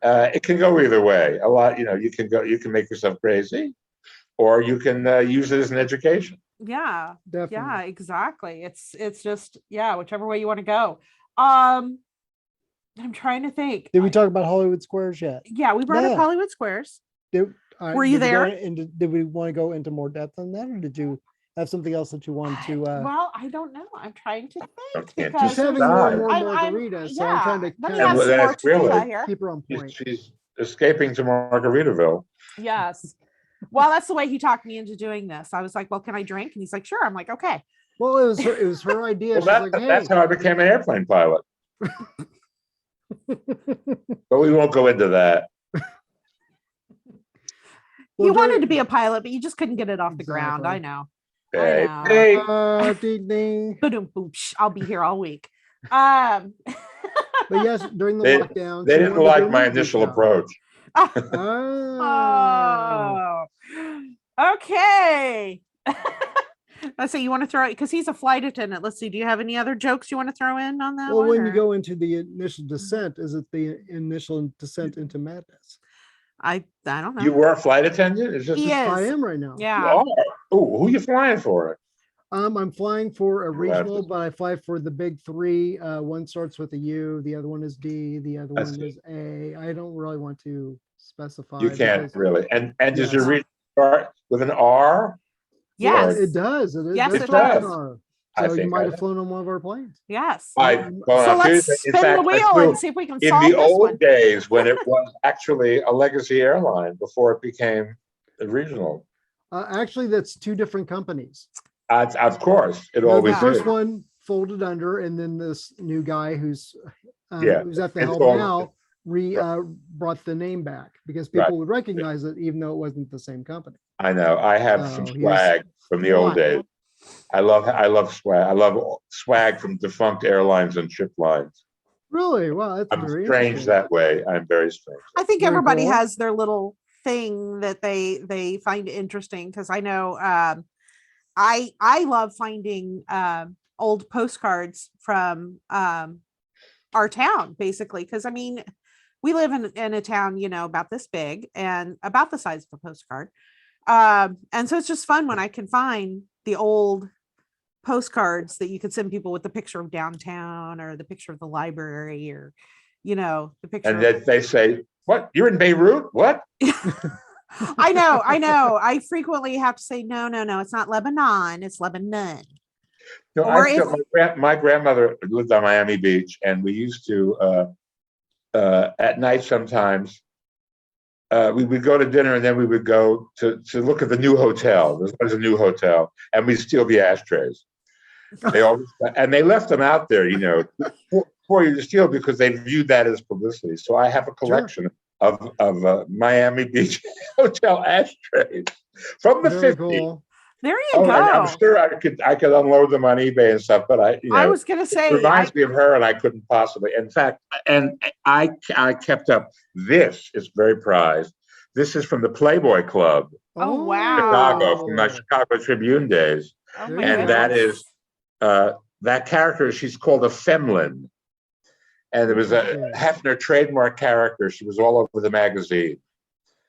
it can go either way. A lot, you know, you can make yourself crazy, or you can use it as an education. Yeah, definitely. Yeah, exactly. It's just, whichever way you want to go. I'm trying to think. Did we talk about Hollywood Squares yet? Yeah, we brought up Hollywood Squares. Were you there? Did we want to go into more depth on that, or did you have something else that you wanted to? Well, I don't know. I'm trying to think. Because just having more and more margaritas, so I'm trying to keep her on point. She's escaping to Margaritaville. Yes. Well, that's the way he talked me into doing this. I was like, well, can I drink? And he's like, sure. I'm like, okay. Well, it was her idea. Well, that's how I became an airplane pilot. But we won't go into that. You wanted to be a pilot, but you just couldn't get it off the ground. I know. Hey, ding, ding. I'll be here all week. But yes, during the lockdown, they didn't like my initial approach. Oh, okay. Let's see. You want to throw it because he's a flight attendant. Let's see. Do you have any other jokes you want to throw in on that? Well, when you go into the initial descent, is it the initial descent into madness? I don't know. You were a flight attendant? Is this I am right now. Yeah. Oh, who are you flying for? I'm flying for a regional, but I fly for the big three. One starts with a U, the other one is D, the other one is A. I don't really want to specify. You can't really. And does your regional start with an R? Yes, it does. Yes, it does. So you might have flown on one of our planes. Yes. So let's spin the wheel and see if we can solve this one. In the old days when it was actually a legacy airline before it became a regional. Actually, that's two different companies. Of course, it always is. The first one folded under, and then this new guy who's at the helm now brought the name back because people would recognize it even though it wasn't the same company. I know. I have some swag from the old days. I love swag. I love swag from defunct airlines and ship lines. Really? Wow, that's I'm very strange that way. I'm very strange. I think everybody has their little thing that they find interesting because I know I love finding old postcards from our town basically because I mean we live in a town, you know, about this big and about the size of a postcard. And so it's just fun when I can find the old postcards that you could send people with the picture of downtown or the picture of the library or, you know, the picture. And then they say, what? You're in Beirut? What? I know. I frequently have to say, no, it's not Lebanon. It's Lebanon. No, my grandmother lived on Miami Beach and we used to, at night sometimes, we would go to dinner and then we would go to look at the new hotel. There was a new hotel, and we'd steal the ashtrays. They left them out there, you know, for you to steal because they viewed that as publicity. So I have a collection of Miami Beach hotel ashtrays from the 50s. Cool. There you go. I'm sure I could unload them on eBay and stuff, but I was going to say it reminds me of her, and I couldn't possibly. In fact, and I kept up. This is very prized. This is from the Playboy Club. Oh wow! Chicago, from my Chicago Tribune days, and that is that character. She's called a femlin, And there was a Hefner trademark character. She was all over the magazine.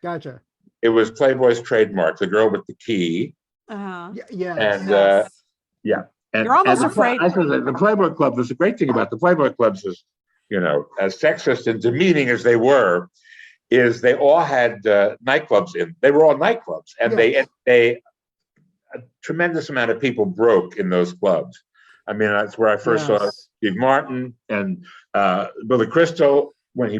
Gotcha. It was Playboy's trademark, the girl with the key. Yes. And yeah. And, you're almost afraid. I said the Playboy Club, there's a great thing about the Playboy Clubs is, as sexist and demeaning as they were, is they all had nightclubs in. They were all nightclubs, and they a tremendous amount of people broke in those clubs. I mean, that's where I first saw Steve Martin and Billy Crystal when he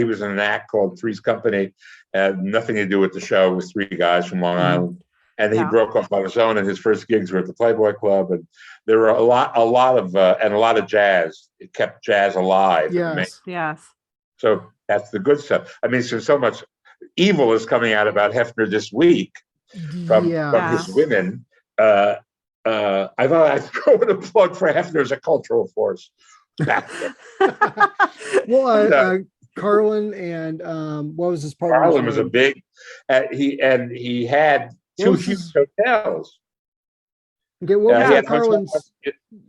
was in an act called Three's Company, had nothing to do with the show. It was three guys from Long Island, and he broke off on his own. And his first gigs were at the Playboy Club, and there were a lot of jazz. It kept jazz alive. Yes. So that's the good stuff. I mean, so much evil is coming out about Hefner this week from his women. I thought I'd throw in a plug for Hefner as a cultural force. Well, Carlin and what was his partner? Carlin was a big. He had two huge hotels. Okay, what was Carlin's?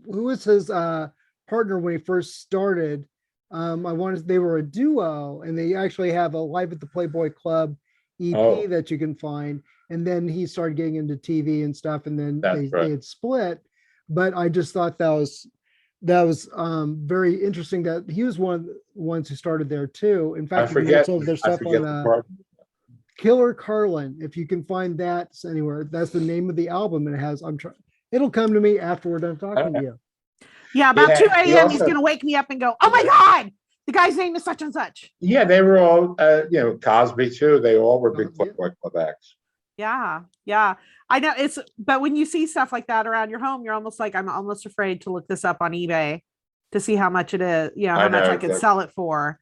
Who was his partner when he first started? They were a duo, and they actually have a Live at the Playboy Club EP that you can find. And then he started getting into TV and stuff, and then they had split. But I just thought that was very interesting that he was one of the ones who started there too. In fact, you can get some of their stuff on Killer Carlin. If you can find that anywhere, that's the name of the album, and it has. It'll come to me after we're done talking to you. Yeah, about 2 a.m. He's gonna wake me up and go, "Oh my God, the guy's name is such and such." Yeah, they were all, Cosby too. They all were big Playboy Club acts. Yeah. I know but when you see stuff like that around your home, you're almost like, I'm almost afraid to look this up on eBay to see how much it is, how much I could sell it for,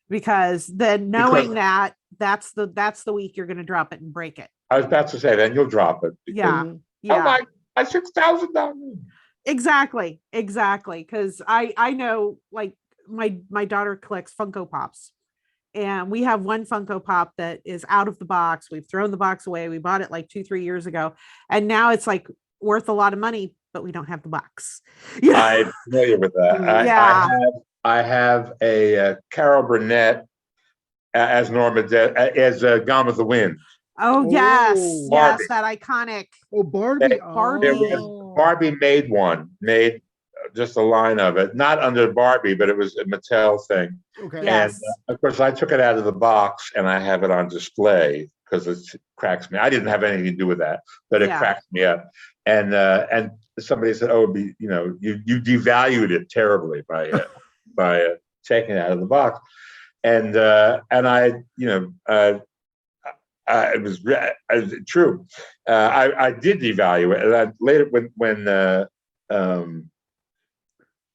because then knowing that's the week you're going to drop it and break it. I was about to say, then you'll drop it. Yeah. Oh my $6,000. Exactly. Cause I know, like my daughter collects Funko Pops. And we have one Funko Pop that is out of the box. We've thrown the box away. We bought it like 2-3 years ago. And now it's like worth a lot of money, but we don't have the box. I'm familiar with that. I have a Carol Burnett as Norma as Gone with the Wind. Oh, yes. Barbie. Yes, that iconic. Oh, Barbie. Barbie made just a line of it, not under Barbie, but it was a Mattel thing. Okay. Yes. And of course, I took it out of the box and I have it on display because it cracks me. I didn't have anything to do with that, but it cracks me up. And somebody said, "Oh, you devalued it terribly by taking it out of the box." And I, it was true. I did devalue it, and later when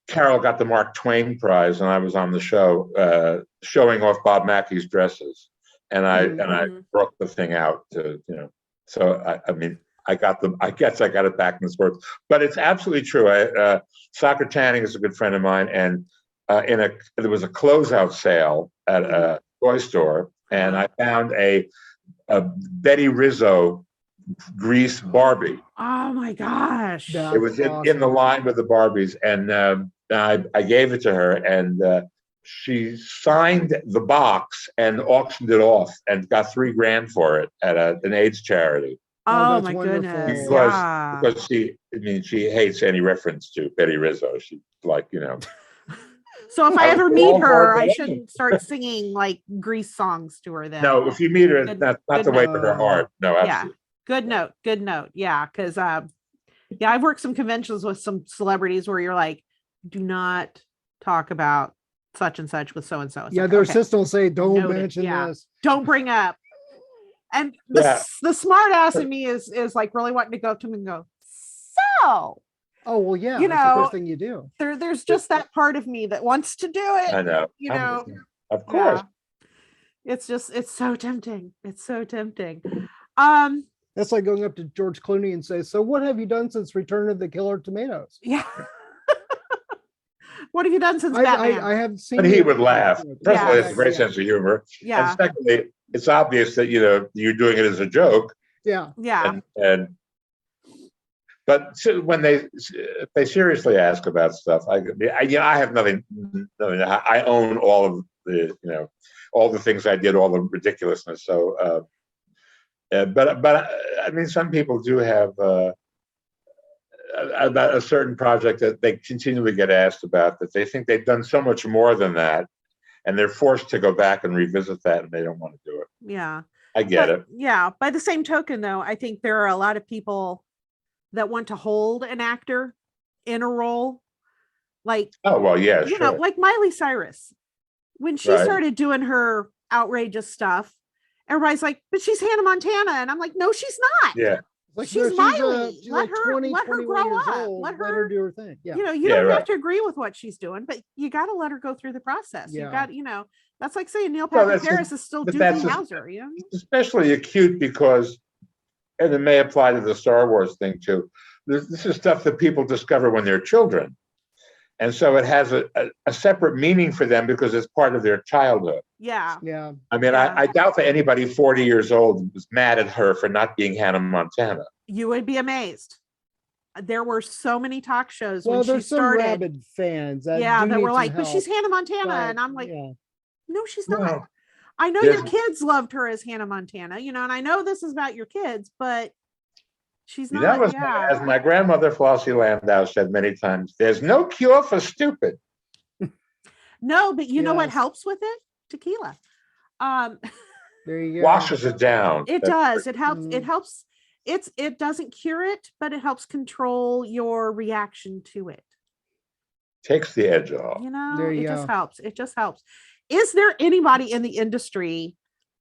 Carol got the Mark Twain Prize, and I was on the show showing off Bob Mackey's dresses, and I broke the thing out to So I mean, I guess I got it back in the sports, but it's absolutely true. Soccer Tanning is a good friend of mine, and there was a closeout sale at a toy store, and I found a Betty Rizzo Grease Barbie. Oh my gosh! It was in the line with the Barbies, and I gave it to her, and she signed the box and auctioned it off, and got $3,000 for it at an AIDS charity. Oh my goodness! Because she hates any reference to Betty Rizzo. She's like, So if I ever meet her, I shouldn't start singing like Grease songs to her then. No, if you meet her, that's not the way for her heart. No, absolutely. Yeah. Good note. Yeah. Cause I've worked some conventions with some celebrities where you're like, do not talk about such and such with so and so. Yeah, their assistant will say, don't mention this. Don't bring up. And the smart ass in me is like really wanting to go up to him and go, so. Oh, well, yeah, that's the first thing you do. There's just that part of me that wants to do it. I know. Of course. Yeah. It's so tempting. It's so tempting. That's like going up to George Clooney and say, so what have you done since Return of the Killer Tomatoes? Yeah. What have you done since Batman? I haven't seen it. And he would laugh. First of all, he has a great sense of humor. Yeah. And secondly, it's obvious that, you're doing it as a joke. Yeah. Yeah. And But when if they seriously ask about stuff, I have nothing. I own all of the, all the things I did, all the ridiculousness. So, but I mean, some people do have about a certain project that they continually get asked about, that they think they've done so much more than that, and they're forced to go back and revisit that, and they don't want to do it. Yeah, I get it. Yeah, by the same token, though, I think there are a lot of people that want to hold an actor in a role, like, oh well, yeah, you sure. know, like Miley Cyrus, when she started doing her outrageous stuff, everybody's like, but she's Hannah Montana, and I'm like, no, she's not. Yeah, like, she's Miley. She's let like her 20, let her 21 grow years up. old. Let Let her do her thing. Yeah, you don't have to agree with what she's doing, but you got to let her go through the process. You got, that's like saying Neil Patrick Harris is still Doogie Howser. Especially acute because, and it may apply to the Star Wars thing too. This is stuff that people discover when they're children. And so it has a separate meaning for them because it's part of their childhood. Yeah. Yeah. I mean, I doubt that anybody 40 years old was mad at her for not being Hannah Montana. You would be amazed. There were so many talk shows when she there's started. Some rabid fans that were like, but she's Hannah Montana. And I'm like, no, she's not. No. I know your kids loved her as Hannah Montana, and I know this is about your kids, but she's not. That was, as my grandmother Flossie Landau said many times, there's no cure for stupid. No, but you know what helps with it? Tequila. There you go. Washes it down. It does. It helps. It helps. It doesn't cure it, but it helps control your reaction to it. Takes the edge off. Just helps. It just helps. Is there anybody in the industry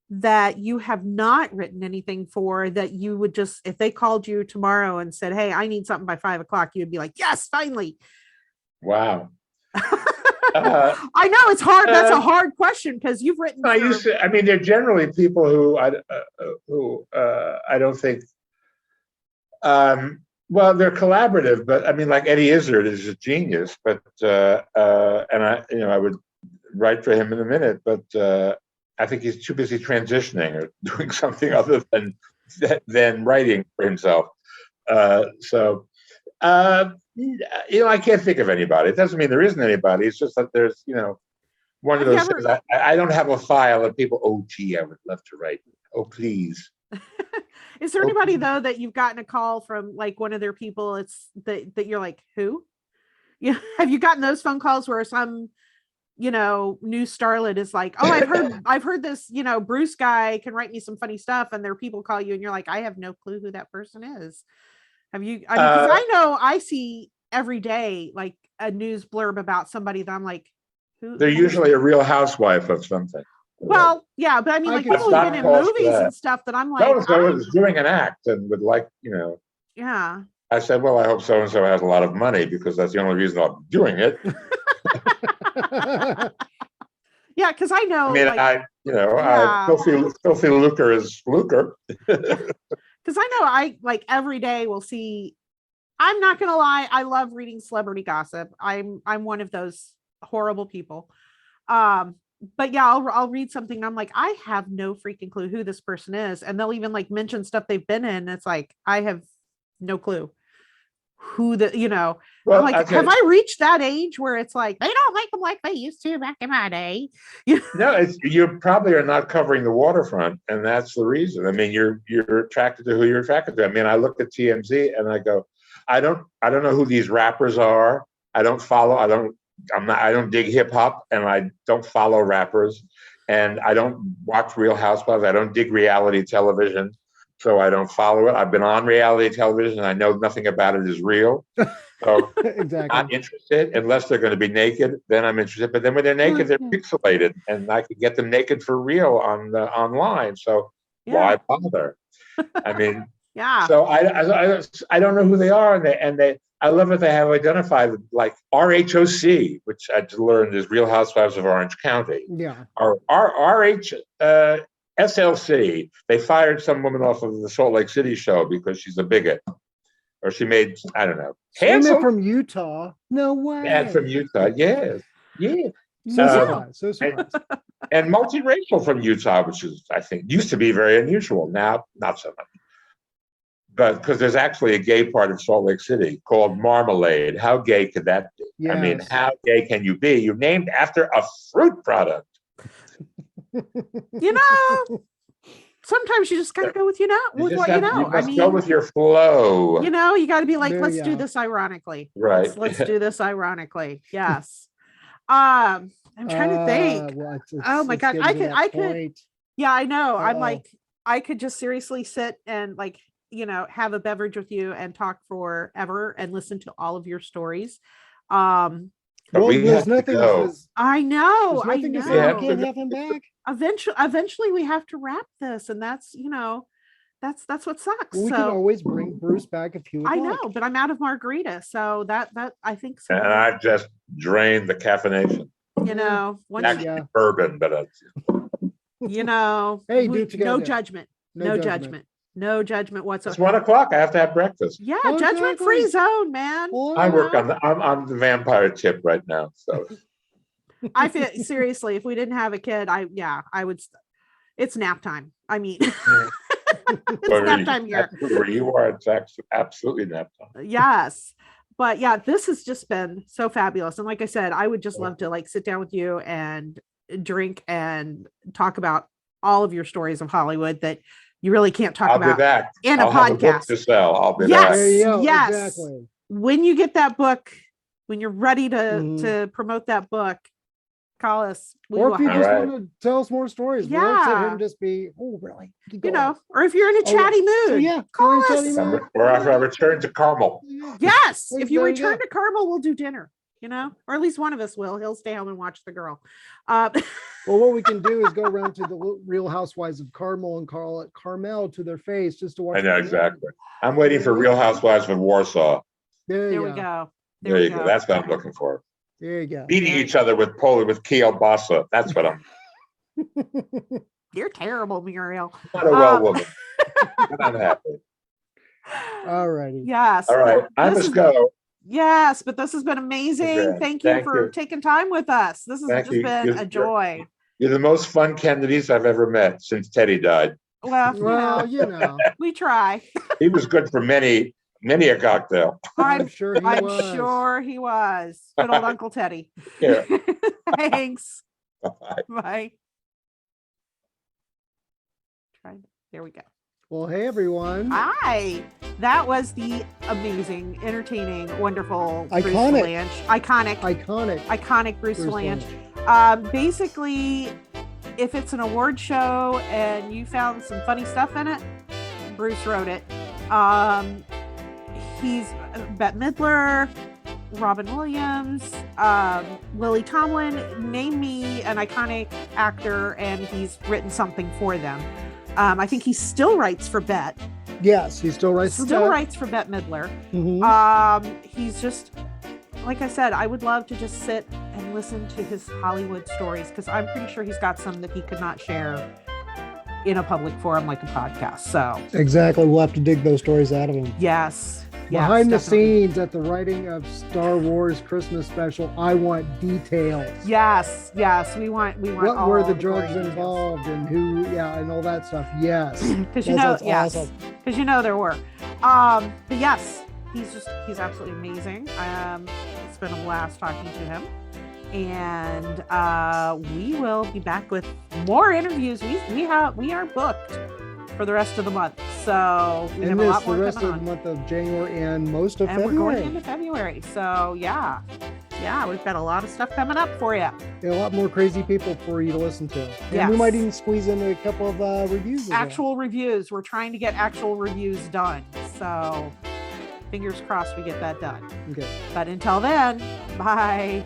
that you have not written anything for that you would just, if they called you tomorrow and said, hey, I need something by 5 o'clock, you'd be like, yes, finally. Wow. I know it's hard. That's a hard question because you've written. I mean, they're generally people who I don't think, well, they're collaborative, but I mean, like Eddie Izzard is a genius, but, and I would write for him in a minute, but I think he's too busy transitioning or doing something other than writing for himself. I can't think of anybody. It doesn't mean there isn't anybody. It's just that there's, one of those things. I don't have a file of people. Oh, gee, I would love to write. Oh, please. Is there anybody though that you've gotten a call from, like one of their people? It's that you're like, who? Yeah, have you gotten those phone calls where some new starlet is like, oh, I've heard this, Bruce guy can write me some funny stuff, and their people call you and you're like, I have no clue who that person is. Have you? I mean, because I know I see every day like a news blurb about somebody that I'm like, who? They're usually a real housewife of something. Well, yeah, but I mean, like people who've been in movies and stuff that I'm like, so-and-so is doing an act and would like, Yeah. I said, well, I hope so-and-so has a lot of money because that's the only reason I'm doing it. Yeah, because I know. I mean, filthy lucre is lucre. Because I know every day we'll see. I'm not gonna lie, I love reading celebrity gossip. I'm one of those horrible people. But yeah, I'll read something and I'm like, I have no freaking clue who this person is, and they'll even like mention stuff they've been in. It's like I have no clue who well, I'm like, have I reached that age where it's like they don't make them like they used to back in my day? No, you probably are not covering the waterfront, and that's the reason. I mean, you're attracted to who you're attracted to. I mean, I look at TMZ and I go, I don't know who these rappers are. I don't dig hip hop, and I don't follow rappers, and I don't watch Real Housewives. I don't dig reality television. So I don't follow it. I've been on reality television. I know nothing about it is real. So exactly. I'm interested unless they're going to be naked. Then I'm interested. But then when they're naked, they're pixelated, and I can get them naked for real online. So why bother? I mean, yeah. So I don't know who they are, and they I love that they have identified like RHOC, which I learned is Real Housewives of Orange County. Yeah. Or SLC, they fired some woman off of the Salt Lake City show because she's a bigot, or she made, I don't know, women from Utah. No way. And from Utah, yes, yeah. So surprised. And multiracial from Utah, which is, I think, used to be very unusual. Now, not so much. but because there's actually a gay part of Salt Lake City called Marmalade. How gay could that be? Yes. I mean, how gay can you be? You're named after a fruit product. You know, sometimes you just gotta go with with what you know. You must go with your flow. You know, you got to be like, There let's you do go. this ironically. Right. Let's do this ironically. Yes. I'm trying to think. Well, Oh my God. I could. point. Yeah, I know. I'm Uh-oh. like, I could just seriously sit and like, have a beverage with you and talk forever and listen to all of your stories. But Well, we there's have to nothing. go. I know. There's I nothing to say. know. We can't have him back. Eventually we have to wrap this, and that's that's what sucks. Well, we can always bring Bruce back if you would I like. know, but I'm out of margarita, so that I think so. And I've just drained the caffeination. Once Actually, bourbon, but Hey, do it together. no judgment. No judgment. No judgment it's whatsoever. 1 o'clock. I have to have breakfast. Yeah, Oh, judgment-free exactly. zone, man. I work I'm on the vampire tip right now. So I feel seriously, if we didn't have a kid, I would. It's nap time. I mean, it's nap time here. Where you are, it's absolutely nap time. Yes. But yeah, this has just been so fabulous. And like I said, I would just love to like sit down with you and drink and talk about all of your stories of Hollywood that you really can't talk I'll about be back. in I'll a have a book podcast. to sell. I'll be Yes. back. There you go. Yes. Exactly. When you get that book, when you're ready to Mhm. to promote that book, call us. We Or will if you have- just Alright. want to tell us more stories, we won't sit here Yeah. and just be, oh, really? Keep going. or if you're in a Oh, yeah. chatty mood, So, yeah, call we're in us. chatty mood. Or after I return to Carmel. Yes. Well, If you there you return go. to Carmel, we'll do dinner, or at least one of us will. He'll stay home and watch the girl. Well, what we can do is go around to the Real Housewives of Carmel and call it Carmel to their face just to watch. I know them. exactly. I'm waiting for Real Housewives of Warsaw. There There you we go. go. There you go. That's what I'm looking for. There you go. Beating each other with kielbasa. That's what I'm You're terrible, Muriel. not a well woman. But I'm happy. All righty. Yes. All right. I This must is- go. Yes, but this has been amazing. Okay. Thank you Thank for you. taking time with us. This has Thank just you. been You're- a joy. You're the most fun Kennedys I've ever met since Teddy died. Well, Well, you know, we try. He was good for many a cocktail. I'm sure he I'm was. sure he was. Good old Uncle Teddy. Yeah. Thanks. Bye. Bye. There we go. Well, hey, everyone. Hi. That was the amazing, entertaining, wonderful Bruce Iconic. Vilanch. Iconic Bruce Bruce Vilanch. Basically, if it's an award show and you found some funny stuff in it, Bruce wrote it. He's Bette Midler, Robin Williams, Lily Tomlin. Name me an iconic actor, and he's written something for them. I think he still writes for Bette. Yes, he still writes. Writes for Bette Midler. Mhm. He's just, like I said, I would love to just sit and listen to his Hollywood stories, because I'm pretty sure he's got some that he could not share in a public forum like a podcast. So Exactly. We'll have to dig those stories out of him. yes. Behind the definitely. scenes at the writing of Star Wars Christmas special, I want details. Yes, we want What all were the gory drugs details. involved and who, and all that stuff. Yes. Because Yes, that's yes, awesome. because there were. But yes, he's absolutely amazing. It's been a blast talking to him, and we will be back with more interviews. We are booked for the rest of the month, so we have And a this, lot the more rest coming of the on. month of January and most of And we're February. going into February, so yeah, we've got a lot of stuff coming up for you. And a lot more crazy people for you to listen to. And Yes. we might even squeeze in a couple of reviews. as well. Actual reviews. We're trying to get actual reviews done, so fingers crossed we get that done. Okay. But until then, bye.